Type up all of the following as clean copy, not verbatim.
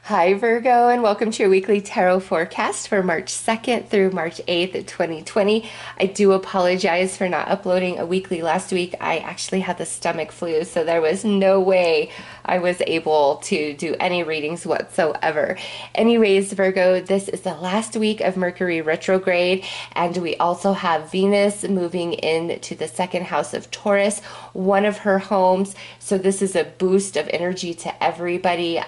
Hi, Virgo, and welcome to your weekly tarot forecast for March 2nd through March 8th, 2020. I do apologize for not uploading a weekly last week. I actually had the stomach flu, so there was no way I was able to do any readings whatsoever. Anyways, Virgo, this is the last week of Mercury retrograde, and we also have Venus moving into the second house of Taurus, one of her homes. So this is a boost of energy to everybody.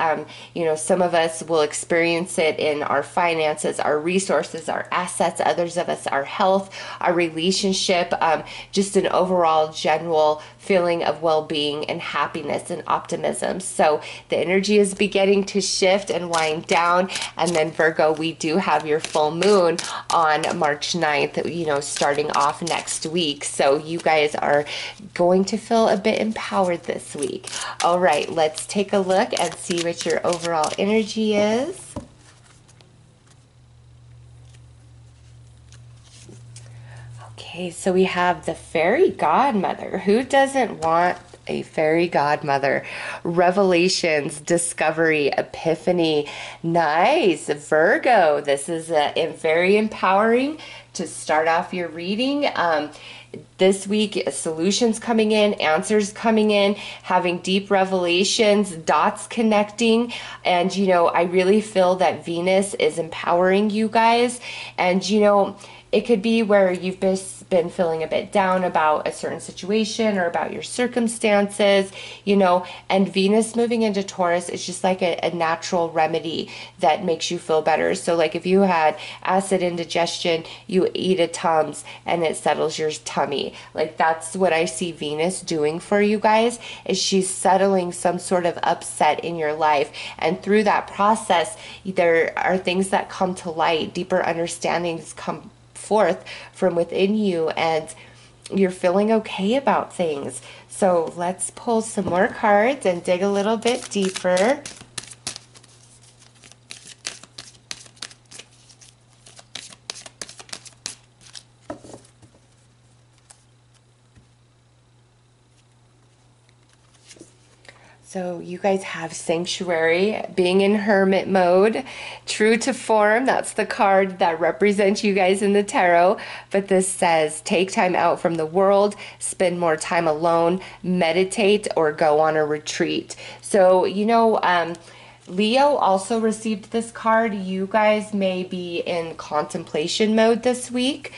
Some of us will experience it in our finances, our resources, our assets. Others of us, our health, our relationship, just an overall general feeling of well-being and happiness and optimism. So the energy is beginning to shift and wind down. And then Virgo, we do have your full moon on March 9th, starting off next week. So you guys are going to feel a bit empowered this week. All right, let's take a look and see what your overall energy is. Okay, so we have the fairy godmother. Who doesn't want a fairy godmother? Revelations, discovery, epiphany. Nice, Virgo. This is very empowering to start off your reading. This week, solutions coming in, answers coming in, having deep revelations, dots connecting. And, I really feel that Venus is empowering you guys. And, it could be where you've been feeling a bit down about a certain situation or about your circumstances, and Venus moving into Taurus is just like a natural remedy that makes you feel better. So like if you had acid indigestion, you eat a Tums and it settles your tummy. Like that's what I see Venus doing for you guys, is she's settling some sort of upset in your life. And through that process, there are things that come to light, deeper understandings come forth from within you, and you're feeling okay about things. So let's pull some more cards and dig a little bit deeper. So you guys have Sanctuary, being in hermit mode, true to form. That's the card that represents you guys in the tarot. But this says, take time out from the world, spend more time alone, meditate, or go on a retreat. So, Leo also received this card. You guys may be in contemplation mode this week,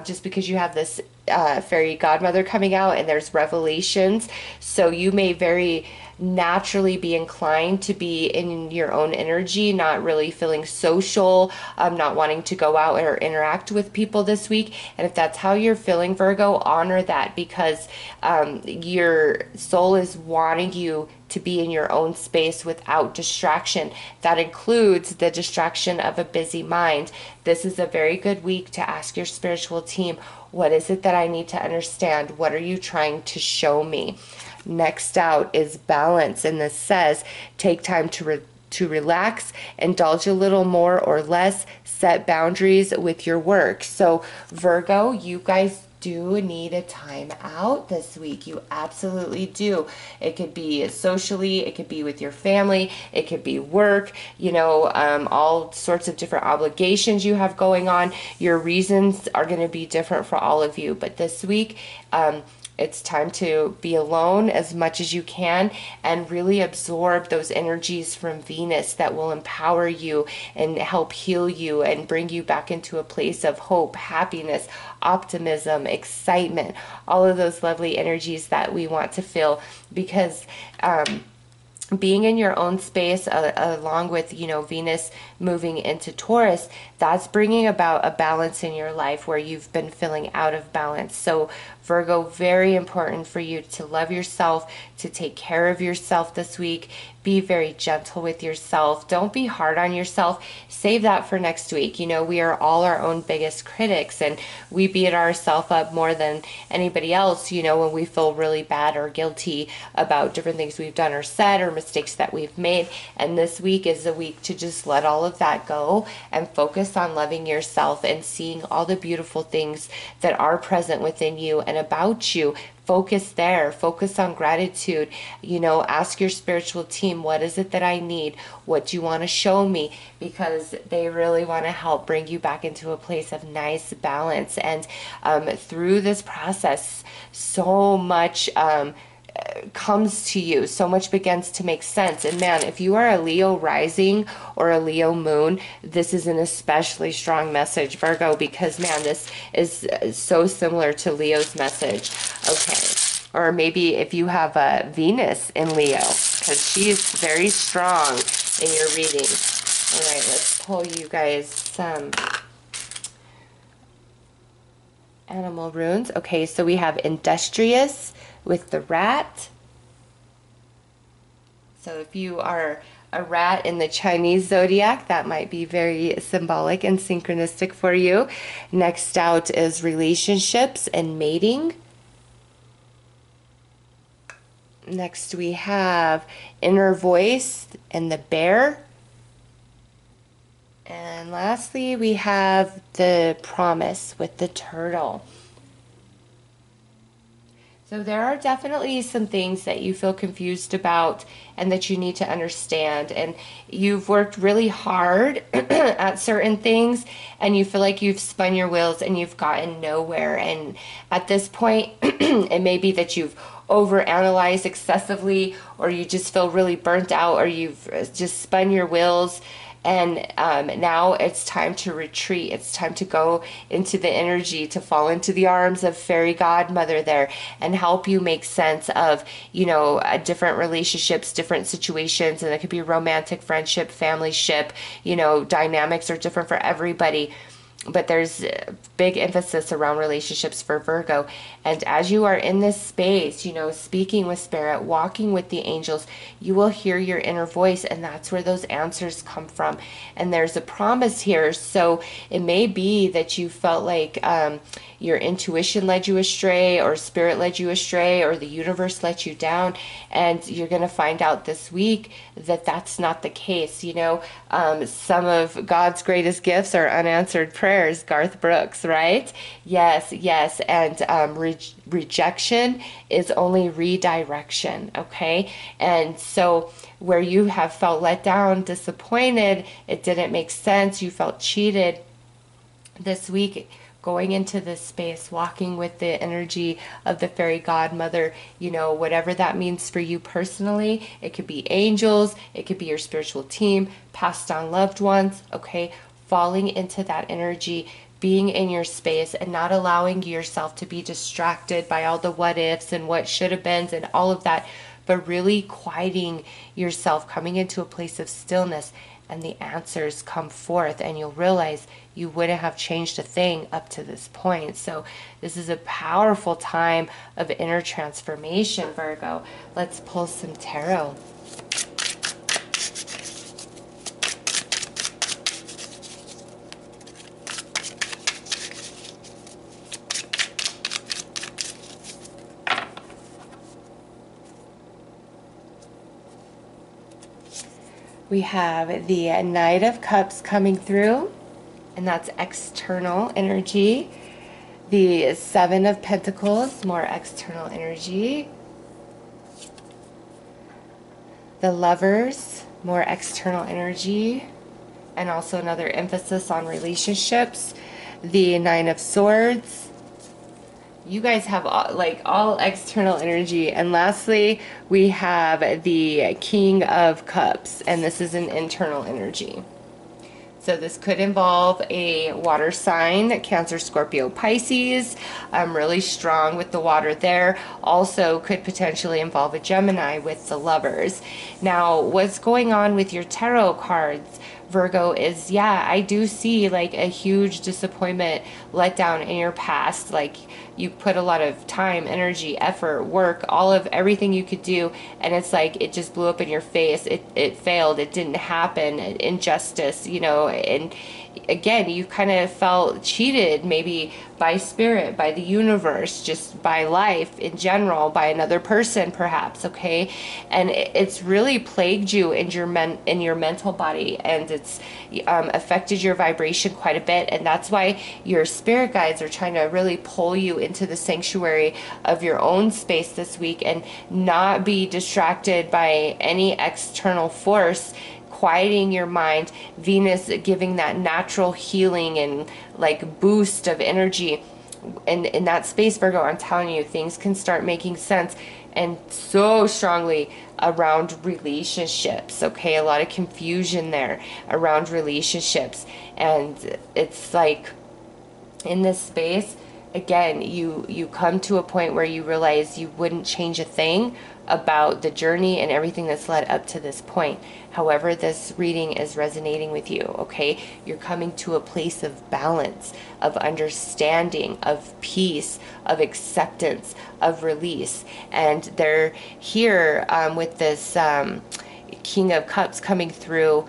just because you have this fairy godmother coming out and there's revelations. So you may very naturally be inclined to be in your own energy, not really feeling social, not wanting to go out or interact with people this week. And if that's how you're feeling, Virgo, honor that, because your soul is wanting you to be in your own space without distraction. That includes the distraction of a busy mind. This is a very good week to ask your spiritual team, what is it that I need to understand? What are you trying to show me? Next out is balance, and this says, take time to relax, indulge a little more or less, set boundaries with your work. So Virgo, you guys do need a time out this week. You absolutely do. It could be socially, it could be with your family, it could be work, all sorts of different obligations you have going on. Your reasons are going to be different for all of you, but this week, it's time to be alone as much as you can and really absorb those energies from Venus that will empower you and help heal you and bring you back into a place of hope, happiness, optimism, excitement, all of those lovely energies that we want to feel, because being in your own space, along with, Venus moving into Taurus, that's bringing about a balance in your life where you've been feeling out of balance. So Virgo, very important for you to love yourself, to take care of yourself this week. Be very gentle with yourself. Don't be hard on yourself. Save that for next week. We are all our own biggest critics, and we beat ourselves up more than anybody else, when we feel really bad or guilty about different things we've done or said or mistakes that we've made. And this week is a week to just let all of that go and focus on loving yourself and seeing all the beautiful things that are present within you and about you. focus there, focus on gratitude. Ask your spiritual team, what is it that I need? What do you want to show me? Because they really want to help bring you back into a place of nice balance. And through this process, so much comes to you, so much begins to make sense. And man, if you are a Leo rising or a Leo moon, this is an especially strong message, Virgo, because man, this is so similar to Leo's message. Okay, or maybe if you have a Venus in Leo, because she is very strong in your reading. All right, let's pull you guys some animal runes. Okay, so we have industrious with the rat. So if you are a rat in the Chinese zodiac, that might be very symbolic and synchronistic for you. Next out is relationships and mating. Next we have inner voice and the bear. And lastly, we have the promise with the turtle. So there are definitely some things that you feel confused about and that you need to understand. And you've worked really hard at certain things and you feel like you've spun your wheels and you've gotten nowhere. And at this point, it may be that you've overanalyzed excessively, or you just feel really burnt out, or you've just spun your wheels. And now it's time to retreat. It's time to go into the energy, to fall into the arms of fairy godmother there and help you make sense of, different relationships, different situations. And it could be romantic, friendship, family ship, dynamics are different for everybody. But there's a big emphasis around relationships for Virgo. And as you are in this space, speaking with spirit, walking with the angels, you will hear your inner voice, and that's where those answers come from. And there's a promise here. So it may be that you felt like your intuition led you astray, or spirit led you astray, or the universe let you down. And you're going to find out this week that that's not the case. Some of God's greatest gifts are unanswered prayers, Garth Brooks, right? Yes. And rejection is only redirection, okay? And so where you have felt let down, disappointed, it didn't make sense, you felt cheated, this week, going into this space, walking with the energy of the fairy godmother, whatever that means for you personally. It could be angels, it could be your spiritual team, passed on loved ones, okay? Falling into that energy, being in your space and not allowing yourself to be distracted by all the what ifs and what should have beens and all of that, but really quieting yourself, coming into a place of stillness, and the answers come forth, and you'll realize you wouldn't have changed a thing up to this point. So this is a powerful time of inner transformation, Virgo. Let's pull some tarot. We have the Knight of Cups coming through, and that's external energy. The Seven of Pentacles, more external energy. The Lovers, more external energy, and also another emphasis on relationships. The Nine of Swords. You guys have all external energy. And lastly, we have the King of Cups, and this is an internal energy. So this could involve a water sign, Cancer, Scorpio, Pisces. I'm really strong with the water there. Also could potentially involve a Gemini with the Lovers. Now, what's going on with your tarot cards, Virgo, is, yeah, I do see like a huge disappointment, letdown in your past. Like you put a lot of time, energy, effort, work, all of everything you could do, and it's like it just blew up in your face. It failed. It didn't happen. Injustice, and again, you kind of felt cheated, maybe by spirit, by the universe, just by life in general, by another person perhaps, okay? And it's really plagued you in your mental body, and it's affected your vibration quite a bit. And that's why your spirit guides are trying to really pull you into the sanctuary of your own space this week, and not be distracted by any external force, quieting your mind. Venus giving that natural healing and like boost of energy. And in that space, Virgo, I'm telling you, things can start making sense, and so strongly around relationships, okay? A lot of confusion there around relationships. And it's like, in this space, again, you come to a point where you realize you wouldn't change a thing about the journey and everything that's led up to this point. However, this reading is resonating with you, okay? You're coming to a place of balance, of understanding, of peace, of acceptance, of release. And they're here with this King of Cups coming through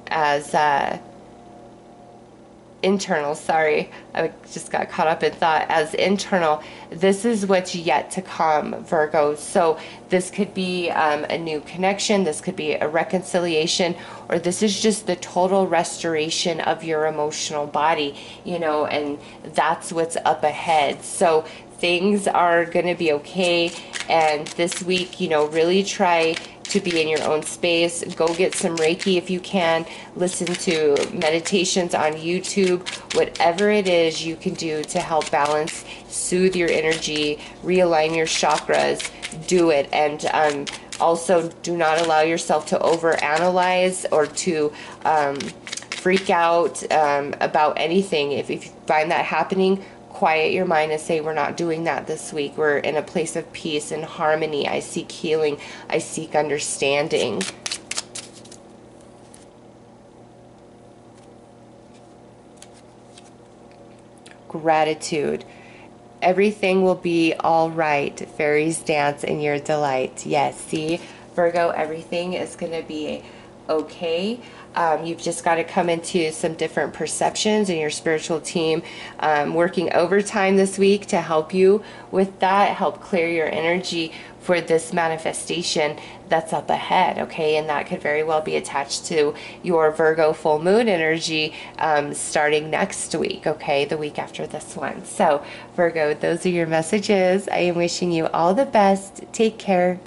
as internal, sorry, I just got caught up in thought, as internal. This is what's yet to come, Virgo. So this could be a new connection, this could be a reconciliation, or this is just the total restoration of your emotional body, you know, and that's what's up ahead. So things are going to be okay. And this week, you know, really try to be in your own space. Go get some Reiki if you can. Listen to meditations on YouTube. Whatever it is you can do to help balance, soothe your energy, realign your chakras, do it. And also, do not allow yourself to overanalyze or to freak out about anything. If you find that happening, quiet your mind and say, we're not doing that this week. We're in a place of peace and harmony. I seek healing. I seek understanding. Gratitude. Everything will be all right. Fairies dance in your delight. Yes, see, Virgo, everything is going to be okay. You've just got to come into some different perceptions, and your spiritual team working overtime this week to help you with that, help clear your energy for this manifestation that's up ahead, okay? And that could very well be attached to your Virgo full moon energy starting next week, okay? The week after this one. So, Virgo, those are your messages. I am wishing you all the best. Take care.